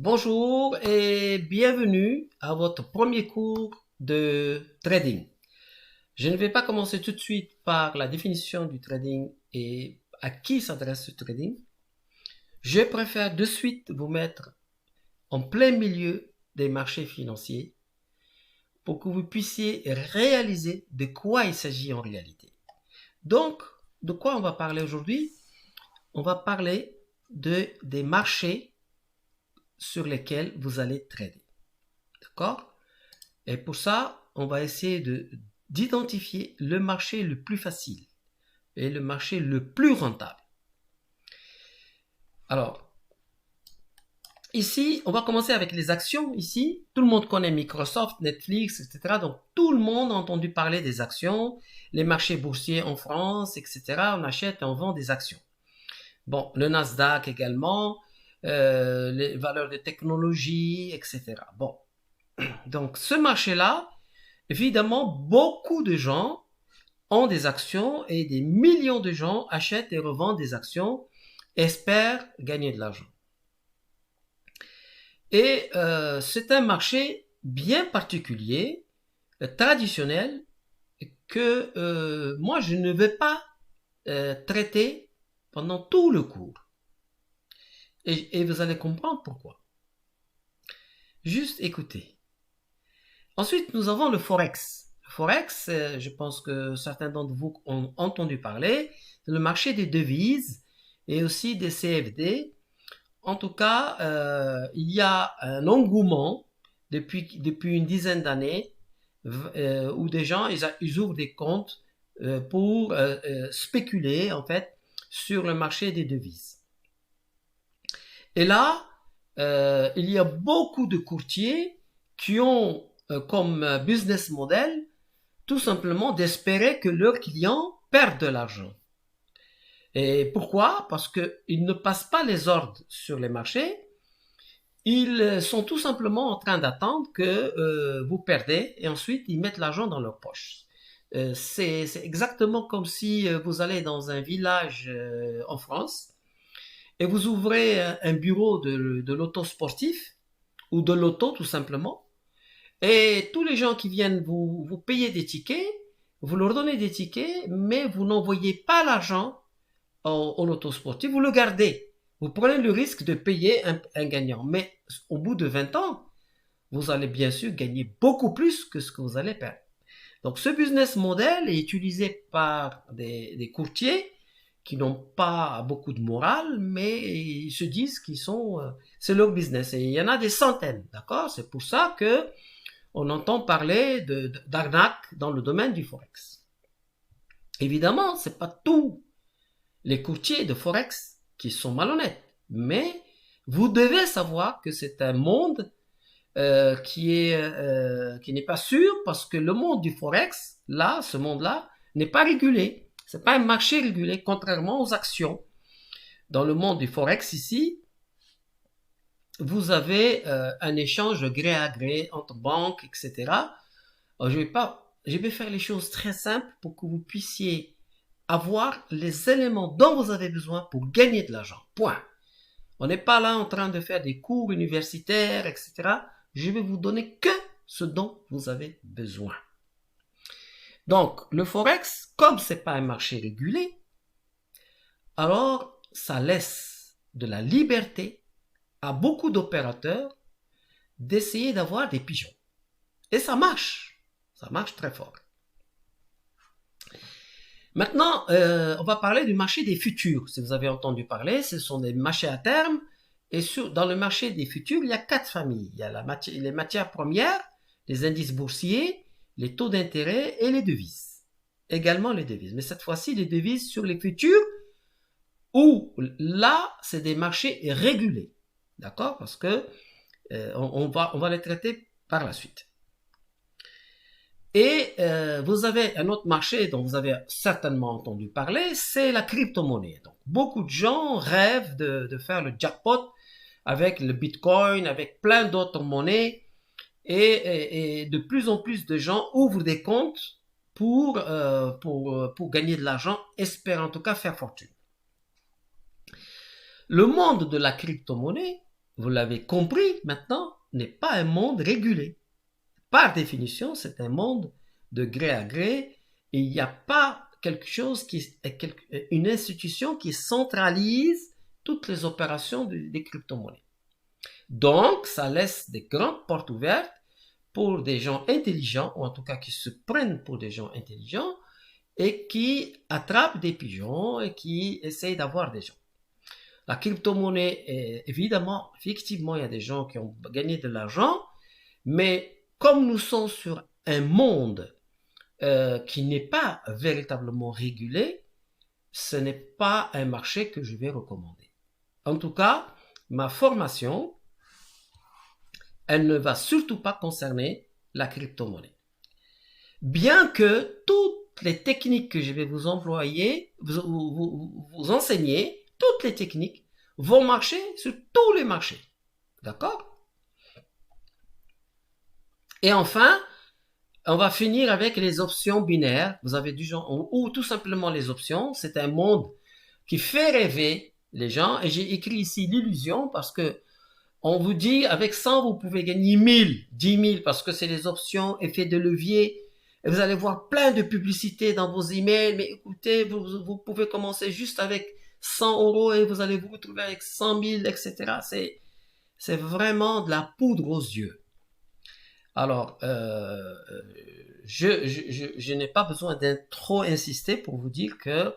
Bonjour et bienvenue à votre premier cours de trading. Je ne vais pas commencer tout de suite par la définition du trading et à qui s'adresse ce trading. Je préfère de suite vous mettre en plein milieu des marchés financiers pour que vous puissiez réaliser de quoi il s'agit en réalité. Donc, de quoi on va parler aujourd'hui? On va parler des marchés sur lesquels vous allez trader. D'accord? Et pour ça, on va essayer d'identifier le marché le plus facile et le marché le plus rentable. Alors, ici, on va commencer avec les actions. Ici, tout le monde connaît Microsoft, Netflix, etc. Donc, tout le monde a entendu parler des actions, les marchés boursiers en France, etc. On achète et on vend des actions. Bon, le Nasdaq également, les valeurs de technologie, etc. Bon, donc ce marché-là, évidemment, beaucoup de gens ont des actions et des millions de gens achètent et revendent des actions, espèrent gagner de l'argent. Et c'est un marché bien particulier, traditionnel, que moi je ne vais pas traiter pendant tout le cours. Et vous allez comprendre pourquoi. Juste écoutez. Ensuite, nous avons le Forex. Le Forex, je pense que certains d'entre vous ont entendu parler, c'est le marché des devises et aussi des CFD. En tout cas, il y a un engouement depuis une dizaine d'années où des gens ils ouvrent des comptes pour spéculer en fait sur le marché des devises. Et là, il y a beaucoup de courtiers qui ont comme business model tout simplement d'espérer que leurs clients perdent de l'argent. Et pourquoi? Parce qu'ils ne passent pas les ordres sur les marchés. Ils sont tout simplement en train d'attendre que vous perdez et ensuite ils mettent l'argent dans leur poche. C'est exactement comme si vous allez dans un village en France et vous ouvrez un bureau de l'auto sportif ou de l'auto tout simplement. Et tous les gens qui viennent vous payer des tickets, vous leur donnez des tickets, mais vous n'envoyez pas l'argent au loto sportif, vous le gardez. Vous prenez le risque de payer un gagnant. Mais au bout de 20 ans, vous allez bien sûr gagner beaucoup plus que ce que vous allez perdre. Donc ce business model est utilisé par des courtiers qui n'ont pas beaucoup de morale, mais ils se disent qu'ils sont, c'est leur business. Et il y en a des centaines, d'accord? C'est pour ça que on entend parler d'arnaque dans le domaine du Forex. Évidemment, c'est pas tous les courtiers de Forex qui sont malhonnêtes, mais vous devez savoir que c'est un monde qui n'est pas sûr parce que le monde du Forex, là, ce monde-là, n'est pas régulé. C'est pas un marché régulé, contrairement aux actions. Dans le monde du Forex ici, vous avez un échange gré à gré entre banques, etc. Alors, je vais faire les choses très simples pour que vous puissiez avoir les éléments dont vous avez besoin pour gagner de l'argent. Point. On n'est pas là en train de faire des cours universitaires, etc. Je vais vous donner que ce dont vous avez besoin. Donc, le Forex, comme c'est pas un marché régulé, alors ça laisse de la liberté à beaucoup d'opérateurs d'essayer d'avoir des pigeons. Et ça marche très fort. Maintenant, on va parler du marché des futurs. Si vous avez entendu parler, ce sont des marchés à terme. Et dans le marché des futurs, il y a 4 familles. Il y a les matières premières, les indices boursiers, les taux d'intérêt et les devises. Également les devises. Mais cette fois-ci, les devises sur les futurs, où là, c'est des marchés régulés. D'accord? Parce que on va les traiter par la suite. Et vous avez un autre marché dont vous avez certainement entendu parler, c'est la crypto-monnaie. Donc, beaucoup de gens rêvent de faire le jackpot avec le Bitcoin, avec plein d'autres monnaies, et de plus en plus de gens ouvrent des comptes pour gagner de l'argent, espèrent en tout cas faire fortune. Le monde de la crypto-monnaie vous l'avez compris maintenant, n'est pas un monde régulé. Par définition, c'est un monde de gré à gré et il n'y a pas quelque chose une institution qui centralise toutes les opérations des crypto-monnaies. Donc, ça laisse des grandes portes ouvertes pour des gens intelligents, ou en tout cas qui se prennent pour des gens intelligents, et qui attrapent des pigeons et qui essayent d'avoir des gens. La crypto-monnaie, évidemment, effectivement, il y a des gens qui ont gagné de l'argent, mais comme nous sommes sur un monde qui n'est pas véritablement régulé, ce n'est pas un marché que je vais recommander. En tout cas, ma formation, elle ne va surtout pas concerner la crypto-monnaie. Bien que toutes les techniques que je vais vous employer, vous enseigner, toutes les techniques vont marcher sur tous les marchés. D'accord? Et enfin, on va finir avec les options binaires. Vous avez du genre, ou tout simplement les options. C'est un monde qui fait rêver les gens. Et j'ai écrit ici l'illusion parce que on vous dit, avec 100, vous pouvez gagner 1000, 10 000 parce que c'est les options, effet de levier. Et vous allez voir plein de publicités dans vos emails. Mais écoutez, vous pouvez commencer juste avec 100 euros et vous allez vous retrouver avec 100 000, etc. C'est vraiment de la poudre aux yeux. Alors, je n'ai pas besoin de trop insister pour vous dire que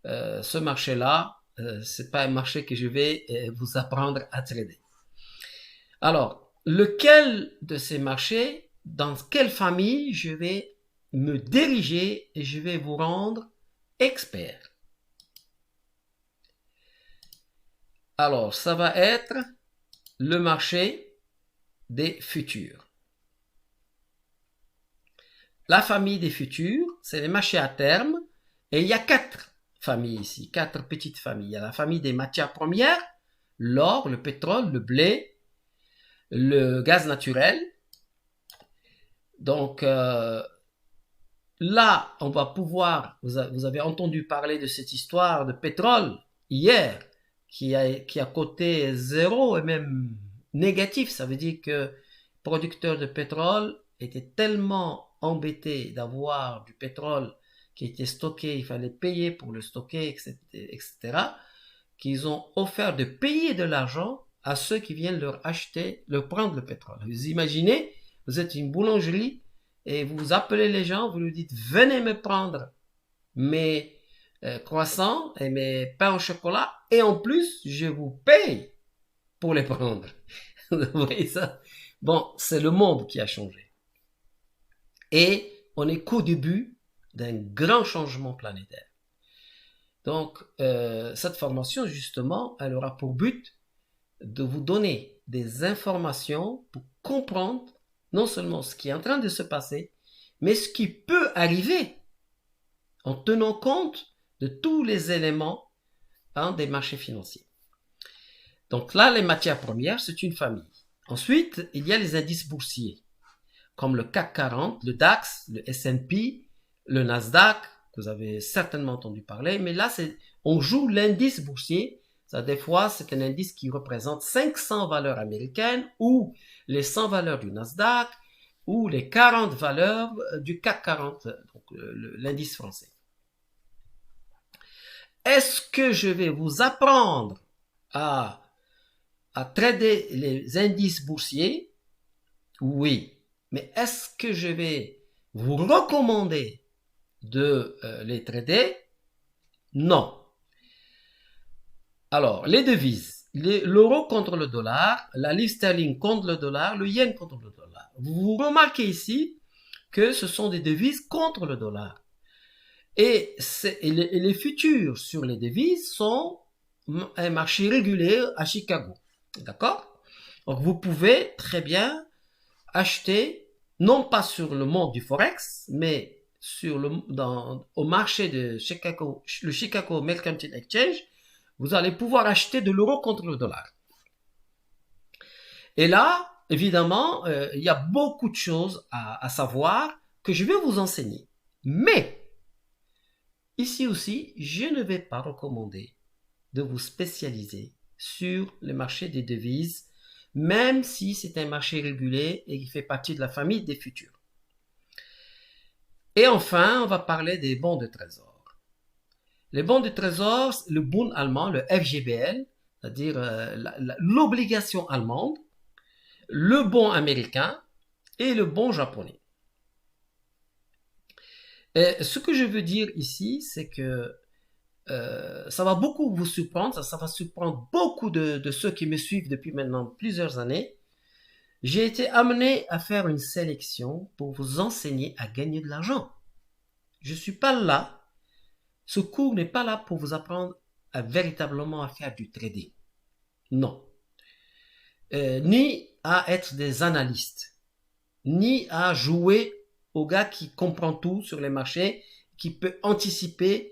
ce marché-là, c'est pas un marché que je vais vous apprendre à trader. Alors, lequel de ces marchés, dans quelle famille je vais me diriger et je vais vous rendre expert? Alors, ça va être le marché des futurs. La famille des futurs, c'est les marchés à terme. Et il y a 4 familles ici, 4 petites familles. Il y a la famille des matières premières, l'or, le pétrole, le blé, le gaz naturel. Donc là, on va pouvoir, vous avez entendu parler de cette histoire de pétrole hier, qui a coté 0 et même négatif. Ça veut dire que producteurs de pétrole étaient tellement embêtés d'avoir du pétrole qui était stocké, il fallait payer pour le stocker, etc., qu'ils ont offert de payer de l'argent à ceux qui viennent leur prendre le pétrole. Vous imaginez, vous êtes une boulangerie et vous appelez les gens, vous leur dites, venez me prendre mes croissants et mes pains au chocolat et en plus, je vous paye pour les prendre. Vous voyez ça? Bon, c'est le monde qui a changé. Et on est qu'au début d'un grand changement planétaire. Donc, cette formation, justement, elle aura pour but de vous donner des informations pour comprendre non seulement ce qui est en train de se passer, mais ce qui peut arriver en tenant compte de tous les éléments des marchés financiers. Donc là, les matières premières, c'est une famille. Ensuite, il y a les indices boursiers, comme le CAC 40, le DAX, le S&P, le Nasdaq, que vous avez certainement entendu parler, mais là, on joue l'indice boursier. Ça, des fois, c'est un indice qui représente 500 valeurs américaines ou les 100 valeurs du Nasdaq ou les 40 valeurs du CAC 40, donc l'indice français. Est-ce que je vais vous apprendre à trader les indices boursiers? Oui. Mais est-ce que je vais vous recommander de les trader? Non. Alors, les devises. L'euro contre le dollar, la livre sterling contre le dollar, le yen contre le dollar. Vous remarquez ici que ce sont des devises contre le dollar. Et les futurs sur les devises sont un marché régulé à Chicago. D'accord? Donc, vous pouvez très bien acheter, non pas sur le monde du Forex, mais au marché de Chicago, le Chicago Mercantile Exchange, vous allez pouvoir acheter de l'euro contre le dollar. Et là, évidemment, il y a beaucoup de choses à savoir que je vais vous enseigner. Mais, ici aussi, je ne vais pas recommander de vous spécialiser sur le marché des devises même si c'est un marché régulé et qui fait partie de la famille des futurs. Et enfin, on va parler des bons de trésor. Les bons de trésor, le Bund allemand, le FGBL, c'est-à-dire l'obligation allemande, le bon américain et le bon japonais. Et ce que je veux dire ici, c'est que ça va beaucoup vous surprendre, ça va surprendre beaucoup de ceux qui me suivent depuis maintenant plusieurs années. J'ai été amené à faire une sélection pour vous enseigner à gagner de l'argent. Je ne suis pas là, ce cours n'est pas là pour vous apprendre véritablement à faire du trading. Non. Ni à être des analystes, ni à jouer au gars qui comprend tout sur les marchés, qui peut anticiper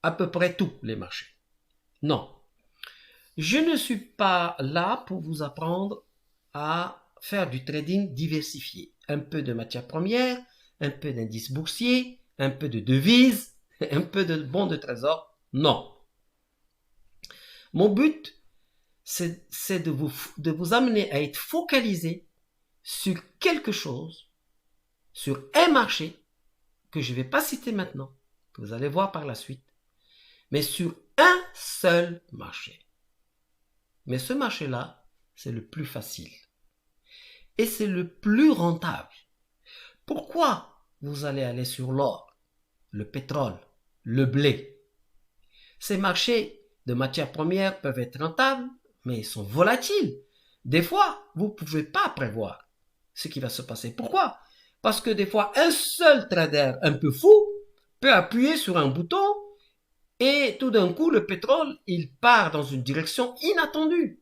à peu près tous les marchés. Non. Je ne suis pas là pour vous apprendre à faire du trading diversifié. Un peu de matières premières, un peu d'indices boursiers, un peu de devises, un peu de bons de trésor. Non. Mon but, c'est de vous amener à être focalisé sur quelque chose, sur un marché que je ne vais pas citer maintenant, que vous allez voir par la suite, mais sur un seul marché. Mais ce marché-là, c'est le plus facile. Et c'est le plus rentable. Pourquoi vous allez aller sur l'or, le pétrole, le blé? Ces marchés de matières premières peuvent être rentables, mais ils sont volatiles. Des fois, vous ne pouvez pas prévoir ce qui va se passer. Pourquoi? Parce que des fois, un seul trader un peu fou peut appuyer sur un bouton et tout d'un coup, le pétrole, il part dans une direction inattendue.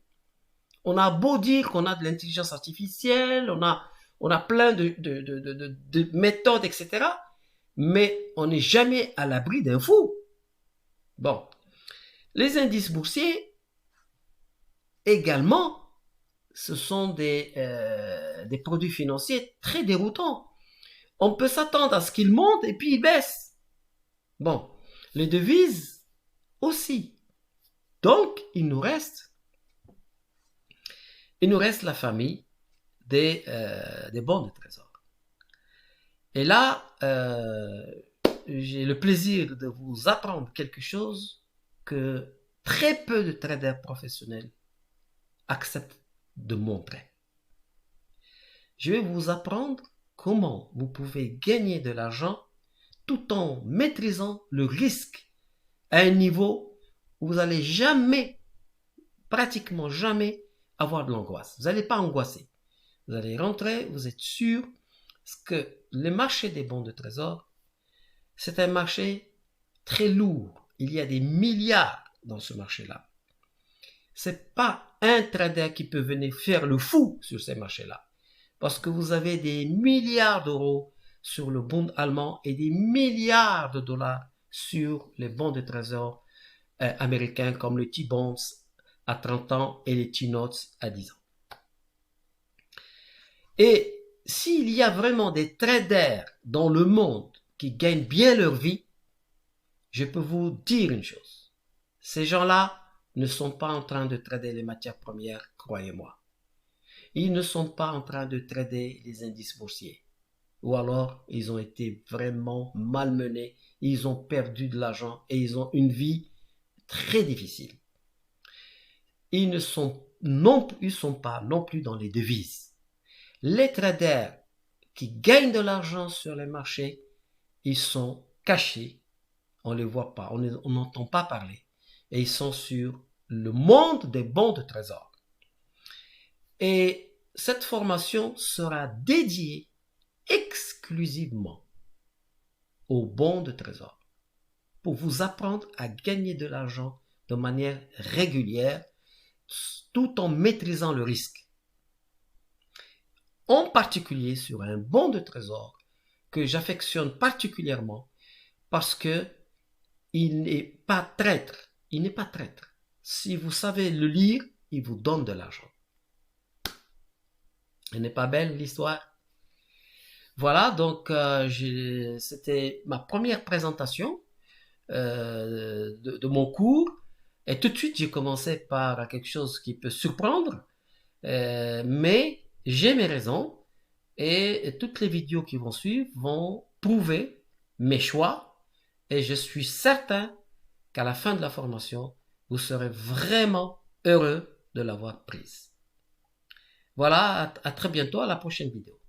On a beau dire qu'on a de l'intelligence artificielle, on a plein de méthodes, etc. Mais on n'est jamais à l'abri d'un fou. Bon. Les indices boursiers, également, ce sont des produits financiers très déroutants. On peut s'attendre à ce qu'ils montent et puis ils baissent. Bon. Les devises aussi. Donc, il nous reste la famille des bons de trésor. Et là, j'ai le plaisir de vous apprendre quelque chose que très peu de traders professionnels acceptent de montrer. Je vais vous apprendre comment vous pouvez gagner de l'argent tout en maîtrisant le risque à un niveau où vous n'allez jamais, pratiquement jamais, avoir de l'angoisse. Vous n'allez pas angoisser. Vous allez rentrer, vous êtes sûr que le marché des bons de trésor, c'est un marché très lourd. Il y a des milliards dans ce marché-là. C'est pas un trader qui peut venir faire le fou sur ces marchés-là. Parce que vous avez des milliards d'euros sur le Bund allemand et des milliards de dollars sur les bons de trésor américains comme le T-Bonds à 30 ans et les T-Notes à 10 ans. Et s'il y a vraiment des traders dans le monde qui gagnent bien leur vie, je peux vous dire une chose. Ces gens-là ne sont pas en train de trader les matières premières, croyez-moi. Ils ne sont pas en train de trader les indices boursiers. Ou alors, ils ont été vraiment malmenés, ils ont perdu de l'argent et ils ont une vie très difficile. Ils ne sont pas non plus dans les devises. Les traders qui gagnent de l'argent sur les marchés, ils sont cachés, on ne les voit pas, on n'entend pas parler. Et ils sont sur le monde des bons de trésor. Et cette formation sera dédiée exclusivement aux bons de trésor pour vous apprendre à gagner de l'argent de manière régulière tout en maîtrisant le risque. En particulier sur un bon de trésor que j'affectionne particulièrement parce que il n'est pas traître. Il n'est pas traître. Si vous savez le lire, il vous donne de l'argent. Elle n'est pas belle l'histoire? Voilà, donc c'était ma première présentation de mon cours. Et tout de suite, j'ai commencé par quelque chose qui peut surprendre. Mais j'ai mes raisons et toutes les vidéos qui vont suivre vont prouver mes choix et je suis certain qu'à la fin de la formation, vous serez vraiment heureux de l'avoir prise. Voilà, à très bientôt, à la prochaine vidéo.